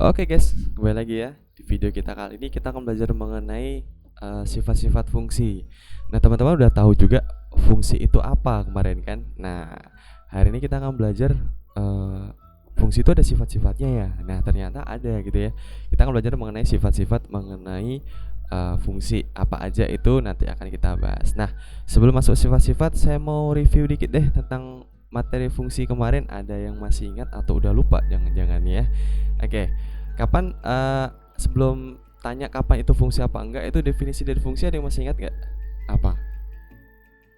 Oke guys, kembali lagi ya. Di video kita kali ini kita akan belajar mengenai sifat-sifat fungsi. Nah, teman-teman udah tahu juga fungsi itu apa kemarin kan? Nah, hari ini kita akan belajar fungsi itu ada sifat-sifatnya ya. Nah, ternyata ada gitu ya. Kita akan belajar mengenai sifat-sifat mengenai fungsi apa aja itu nanti akan kita bahas. Nah, sebelum masuk sifat-sifat, saya mau review dikit deh tentang materi fungsi kemarin. Ada yang masih ingat atau udah lupa? Jangan-jangan ya. Oke, kapan sebelum tanya kapan itu fungsi apa enggak, itu definisi dari fungsi ada yang masih ingat nggak? Apa?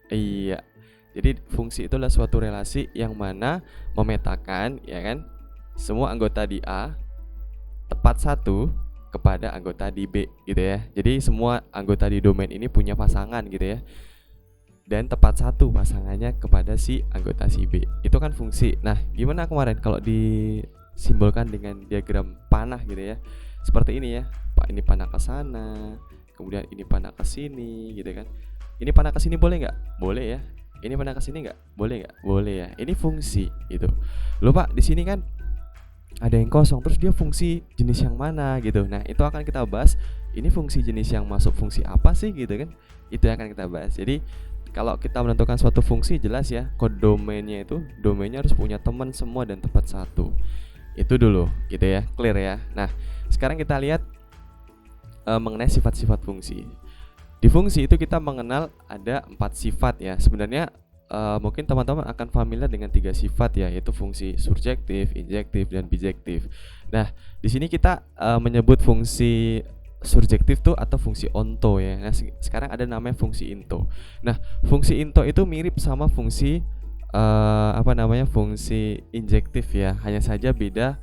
Iya. Jadi fungsi itu adalah suatu relasi yang mana memetakan ya kan semua anggota di A tepat satu kepada anggota di B gitu ya. Jadi semua anggota di domain ini punya pasangan gitu ya. Dan tepat satu pasangannya kepada si anggota si B. Itu kan fungsi. Nah, gimana kemarin kalau disimbolkan dengan diagram panah gitu ya? Seperti ini ya. Pak, ini panah ke sana, kemudian ini panah ke sini gitu kan. Ini panah ke sini boleh nggak? Boleh ya. Ini panah ke sini nggak? Boleh nggak? Boleh ya. Ini fungsi gitu. Loh Pak, di sini kan ada yang kosong, terus dia fungsi jenis yang mana gitu. Nah, itu akan kita bahas. Ini fungsi jenis yang masuk fungsi apa sih gitu kan? Itu yang akan kita bahas. Jadi kalau kita menentukan suatu fungsi, jelas ya kodomainnya itu, domainnya harus punya teman semua dan tepat satu. Itu dulu gitu ya, clear ya. Nah, sekarang kita lihat mengenai sifat-sifat fungsi. Di fungsi itu kita mengenal ada 4 sifat ya. Sebenarnya mungkin teman-teman akan familiar dengan 3 sifat ya, yaitu fungsi surjektif, injektif, dan bijektif. Nah, di sini kita menyebut fungsi surjektif tuh atau fungsi onto ya. Nah, sekarang ada namanya fungsi into. Nah, fungsi into itu mirip sama fungsi fungsi injektif ya. Hanya saja beda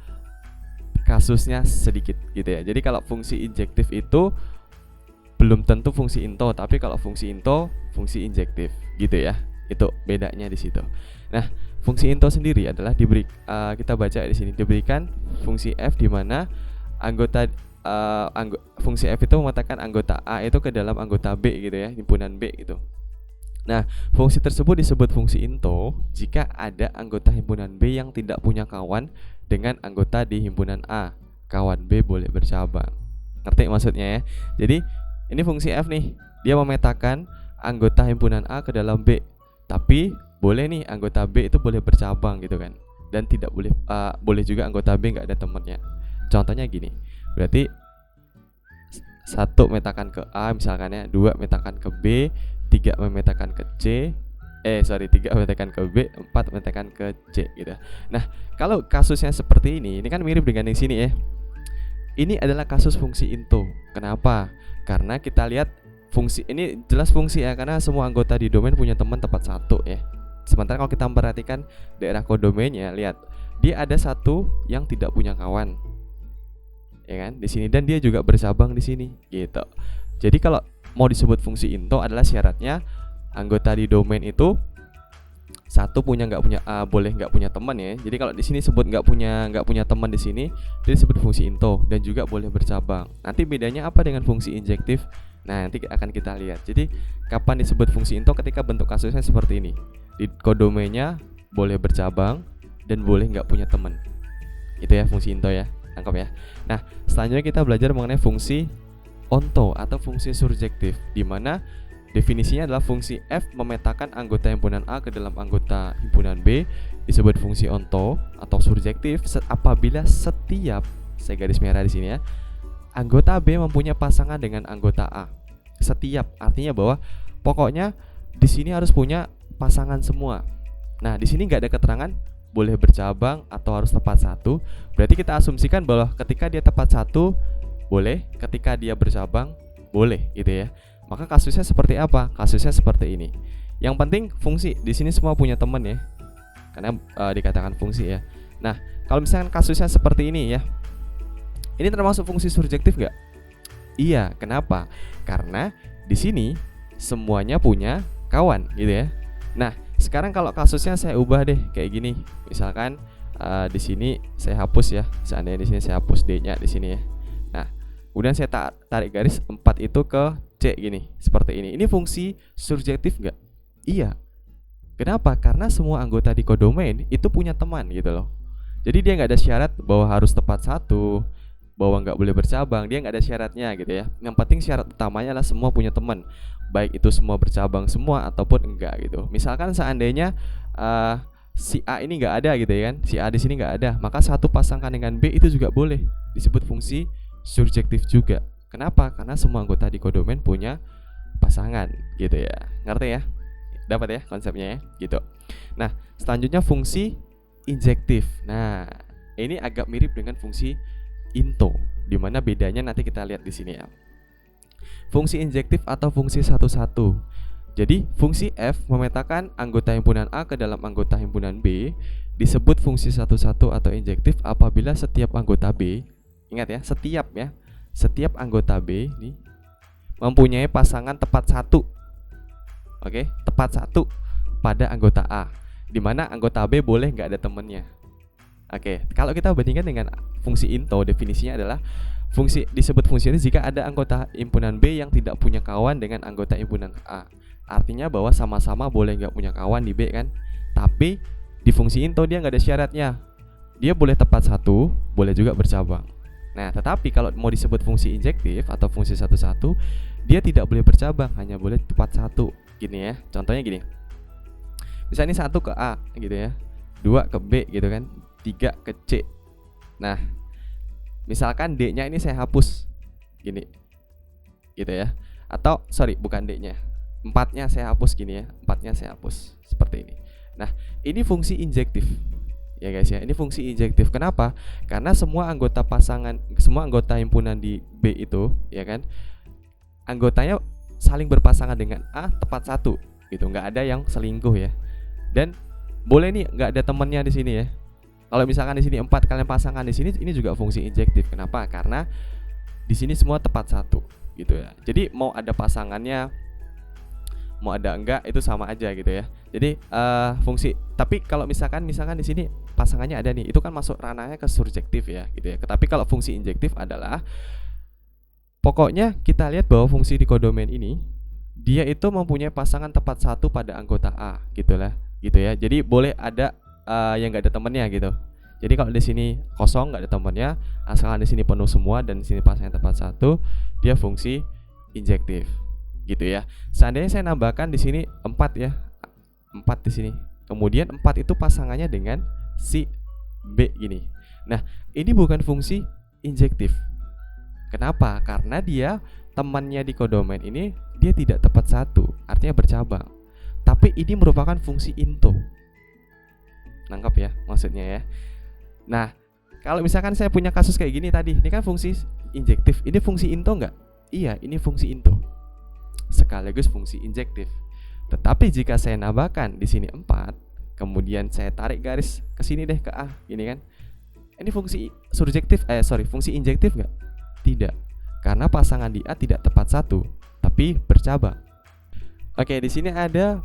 kasusnya sedikit gitu ya. Jadi kalau fungsi injektif itu belum tentu fungsi into, tapi kalau fungsi into fungsi injektif gitu ya. Itu bedanya di situ. Nah, fungsi into sendiri adalah kita baca di sini diberikan fungsi f di mana fungsi f itu memetakan anggota A itu ke dalam anggota B gitu ya, himpunan B gitu. Nah, fungsi tersebut disebut fungsi into jika ada anggota himpunan B yang tidak punya kawan dengan anggota di himpunan A. Kawan B boleh bercabang. Ngerti maksudnya ya? Jadi ini fungsi f nih, dia memetakan anggota himpunan A ke dalam B. Tapi boleh nih anggota B itu boleh bercabang gitu kan. Dan tidak boleh boleh juga anggota B nggak ada temennya. Contohnya gini. Berarti 1 metakan ke A misalkan ya, 2 metakan ke B, 3 memetakan ke C, 3 metakan ke B, 4 metakan ke C gitu. Nah, kalau kasusnya seperti ini kan mirip dengan yang sini ya. Ini adalah kasus fungsi into. Kenapa? Karena kita lihat fungsi ini jelas fungsi ya, karena semua anggota di domain punya teman tepat satu ya. Sementara kalau kita memperhatikan daerah kodomainnya, lihat dia ada satu yang tidak punya kawan, ya kan? Di sini, dan dia juga bercabang di sini, gitu. Jadi kalau mau disebut fungsi into adalah syaratnya anggota di domain itu satu boleh nggak punya teman ya. Jadi kalau di sini sebut nggak punya teman di sini, dia disebut fungsi into dan juga boleh bercabang. Nanti bedanya apa dengan fungsi injektif? Nah, nanti akan kita lihat. Jadi kapan disebut fungsi into? Ketika bentuk kasusnya seperti ini. Di kodomainnya boleh bercabang dan boleh nggak punya teman. Itu ya fungsi into ya. Tangkap ya. Nah, selanjutnya kita belajar mengenai fungsi onto atau fungsi surjektif, di mana definisinya adalah fungsi f memetakan anggota himpunan A ke dalam anggota himpunan B, disebut fungsi onto atau surjektif apabila setiap, saya garis merah di sini ya, anggota B mempunyai pasangan dengan anggota A. Setiap artinya bahwa pokoknya di sini harus punya pasangan semua. Nah, di sini nggak ada keterangan boleh bercabang atau harus tepat satu. Berarti kita asumsikan bahwa ketika dia tepat satu boleh, ketika dia bercabang boleh gitu ya. Maka kasusnya seperti apa? Kasusnya seperti ini. Yang penting fungsi di sini semua punya teman ya, karena dikatakan fungsi ya. Nah, kalau misalkan kasusnya seperti ini ya, ini termasuk fungsi surjektif nggak? Iya. Kenapa? Karena di sini semuanya punya kawan gitu ya. Nah, sekarang kalau kasusnya saya ubah deh kayak gini. Misalkan di sini saya hapus ya. Seandainya di sini saya hapus D-nya di sini ya. Nah, kemudian saya tarik garis 4 itu ke C gini, seperti ini. Ini fungsi surjektif nggak? Iya. Kenapa? Karena semua anggota di kodomain itu punya teman gitu loh. Jadi dia nggak ada syarat bahwa harus tepat satu, bahwa nggak boleh bercabang, dia nggak ada syaratnya gitu ya. Yang penting syarat utamanya adalah semua punya teman, baik itu semua bercabang semua ataupun enggak gitu. Misalkan seandainya si A ini nggak ada gitu ya kan, si A di sini nggak ada, maka satu pasangkan dengan B itu juga boleh disebut fungsi surjektif juga. Kenapa? Karena semua anggota di kodomen punya pasangan gitu ya. Ngerti ya? Dapat ya konsepnya ya gitu. Nah, selanjutnya fungsi injektif. Nah, ini agak mirip dengan fungsi into, dimana bedanya nanti kita lihat di sini ya. Fungsi injektif atau fungsi satu-satu. Jadi fungsi F memetakan anggota himpunan A ke dalam anggota himpunan B disebut fungsi satu-satu atau injektif apabila setiap anggota B, ingat ya, setiap anggota B ini mempunyai pasangan tepat satu. Oke, tepat satu pada anggota A, di mana anggota B boleh nggak ada temennya. Oke, kalau kita bandingkan dengan fungsi into, definisinya adalah disebut fungsi ini jika ada anggota himpunan B yang tidak punya kawan dengan anggota himpunan A. Artinya bahwa sama-sama boleh nggak punya kawan di B kan. Tapi di fungsi into dia nggak ada syaratnya. Dia boleh tepat satu, boleh juga bercabang. Nah, tetapi kalau mau disebut fungsi injektif atau fungsi satu-satu, dia tidak boleh bercabang, hanya boleh tepat satu. Gini ya, contohnya gini. Misalnya ini 1 ke A gitu ya, 2 ke B gitu kan, 3 ke C. Nah, misalkan D-nya ini saya hapus gini gitu ya. Atau sorry, bukan D-nya, 4-nya saya hapus gini ya, 4-nya saya hapus seperti ini. Nah, ini fungsi injektif ya guys ya, ini fungsi injektif. Kenapa? Karena semua anggota himpunan di B itu ya kan, anggotanya saling berpasangan dengan A tepat satu gitu, nggak ada yang selingkuh ya. Dan boleh nih nggak ada temennya di sini ya. Kalau misalkan di sini 4 kalian pasangan di sini, ini juga fungsi injektif. Kenapa? Karena di sini semua tepat satu gitu ya. Jadi mau ada pasangannya, mau ada enggak itu sama aja gitu ya. Jadi fungsi. Tapi kalau misalkan di sini pasangannya ada nih, itu kan masuk ranahnya ke surjektif ya gitu ya. Tapi kalau fungsi injektif adalah pokoknya kita lihat bahwa fungsi di kodomen ini dia itu mempunyai pasangan tepat satu pada anggota A gitulah gitu ya. Jadi boleh ada yang nggak ada temennya gitu. Jadi kalau di sini kosong nggak ada temennya, asalkan di sini penuh semua dan di sini pasangan tepat satu, dia fungsi injektif gitu ya. Seandainya saya nambahkan di sini 4 ya, 4 di sini, kemudian 4 itu pasangannya dengan si B gini. Nah, ini bukan fungsi injektif. Kenapa? Karena dia temannya di kodomen ini dia tidak tepat satu, artinya bercabang. Tapi ini merupakan fungsi into. Nangkap ya maksudnya ya. Nah, kalau misalkan saya punya kasus kayak gini tadi, ini kan fungsi injektif, ini fungsi into enggak? Iya, ini fungsi into sekaligus fungsi injektif. Tetapi jika saya nambahkan di sini 4, kemudian saya tarik garis ke sini deh ke A, gini kan. Ini fungsi fungsi injektif enggak? Tidak. Karena pasangan di A tidak tepat satu, tapi bercabang. Oke, di sini ada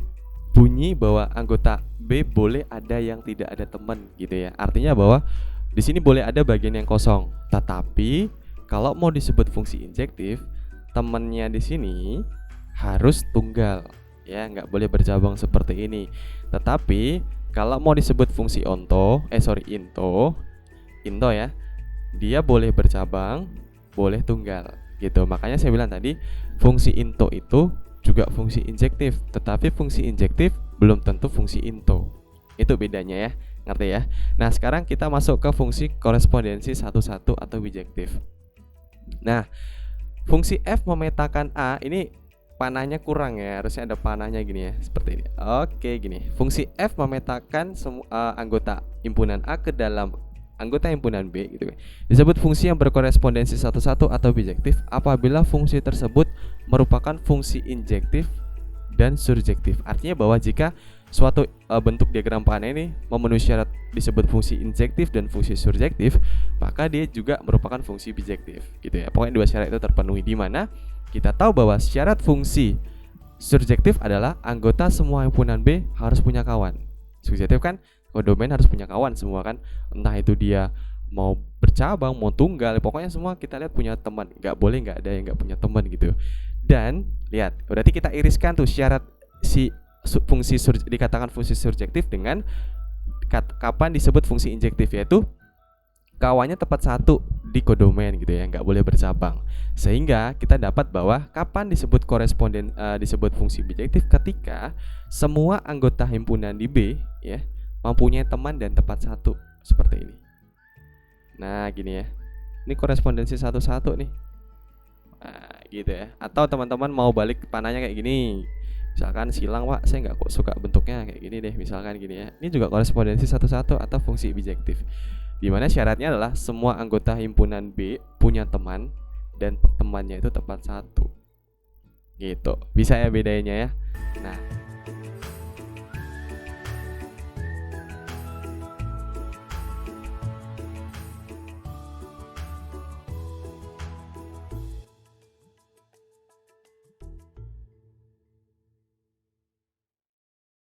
bunyi bahwa anggota B boleh ada yang tidak ada teman gitu ya. Artinya bahwa di sini boleh ada bagian yang kosong. Tetapi kalau mau disebut fungsi injektif, temannya di sini harus tunggal ya, nggak boleh bercabang seperti ini. Tetapi kalau mau disebut fungsi into ya, dia boleh bercabang, boleh tunggal gitu. Makanya saya bilang tadi fungsi into itu juga fungsi injektif, tetapi fungsi injektif belum tentu fungsi into. Itu bedanya ya, ngerti ya? Nah, sekarang kita masuk ke fungsi korespondensi satu-satu atau bijektif. Nah, fungsi F memetakan A, ini panahnya kurang ya, harusnya ada panahnya gini ya, seperti ini. Oke, gini. Fungsi F memetakan anggota himpunan A ke dalam anggota himpunan B gitu. Disebut fungsi yang berkorespondensi satu-satu atau bijektif apabila fungsi tersebut merupakan fungsi injektif dan surjektif. Artinya bahwa jika suatu bentuk diagram panah ini memenuhi syarat disebut fungsi injektif dan fungsi surjektif, maka dia juga merupakan fungsi bijektif gitu ya. Pokoknya dua syarat itu terpenuhi, di mana kita tahu bahwa syarat fungsi surjektif adalah anggota semua himpunan B harus punya kawan. Surjektif kan kodomen harus punya kawan semua kan, entah itu dia mau bercabang, mau tunggal, pokoknya semua kita lihat punya teman. Nggak boleh nggak ada yang nggak punya teman gitu. Dan lihat, berarti kita iriskan tuh syarat si fungsi dikatakan fungsi surjektif dengan kapan disebut fungsi injektif, yaitu kawannya tepat satu di kodomen gitu ya, nggak boleh bercabang. Sehingga kita dapat bahwa kapan disebut disebut fungsi bijektif ketika semua anggota himpunan di B ya mempunyai teman dan tepat satu seperti ini. Nah gini ya, ini korespondensi satu-satu nih. Nah gitu ya. Atau teman-teman mau balik panahnya kayak gini, misalkan silang Pak, saya nggak kok suka bentuknya kayak gini deh, misalkan gini ya. Ini juga korespondensi satu-satu atau fungsi bijektif, dimana syaratnya adalah semua anggota himpunan B punya teman dan temannya itu tepat satu. Gitu, bisa ya bedanya ya. Nah